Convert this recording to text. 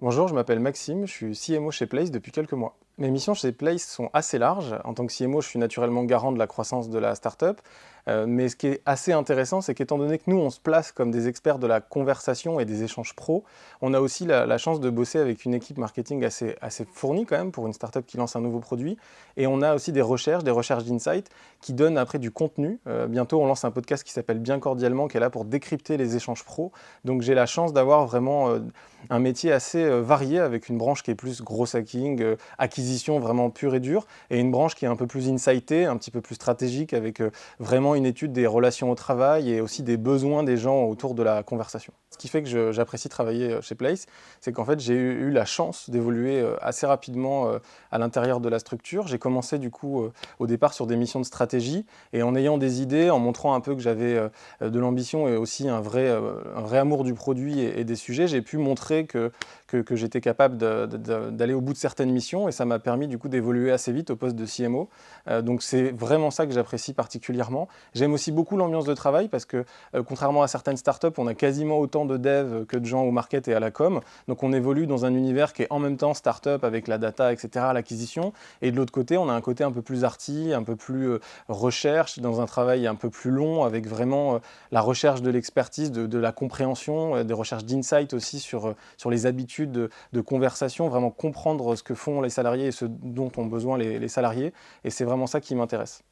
Bonjour, je m'appelle Maxime, je suis CMO chez Place depuis quelques mois. Mes missions chez Place sont assez larges. En tant que CMO, je suis naturellement garant de la croissance de la startup. Mais ce qui est assez intéressant, c'est qu'étant donné que nous, on se place comme des experts de la conversation et des échanges pro, on a aussi la chance de bosser avec une équipe marketing assez fournie quand même pour une startup qui lance un nouveau produit. Et on a aussi des recherches d'insight qui donnent après du contenu. Bientôt, on lance un podcast qui s'appelle Bien Cordialement, qui est là pour décrypter les échanges pro. Donc j'ai la chance d'avoir vraiment un métier assez varié avec une branche qui est plus gros hacking, acquisition vraiment pure et dure, et une branche qui est un peu plus insightée, un petit peu plus stratégique avec vraiment une étude des relations au travail et aussi des besoins des gens autour de la conversation. Ce qui fait que j'apprécie travailler chez Place, c'est qu'en fait j'ai eu la chance d'évoluer assez rapidement à l'intérieur de la structure. J'ai commencé du coup au départ sur des missions de stratégie et en ayant des idées, en montrant un peu que j'avais de l'ambition et aussi un vrai amour du produit et des sujets, j'ai pu montrer que j'étais capable d'aller au bout de certaines missions et ça m'a permis du coup d'évoluer assez vite au poste de CMO. Donc c'est vraiment ça que j'apprécie particulièrement. J'aime aussi beaucoup l'ambiance de travail parce que contrairement à certaines startups, on a quasiment autant de devs que de gens au market et à la com. Donc on évolue dans un univers qui est en même temps startup avec la data, etc., l'acquisition. Et de l'autre côté, on a un côté un peu plus arty, un peu plus recherche, dans un travail un peu plus long avec vraiment la recherche de l'expertise, de la compréhension, des recherches d'insight aussi sur les habitudes de conversation, vraiment comprendre ce que font les salariés et ce dont ont besoin les salariés. Et c'est vraiment ça qui m'intéresse.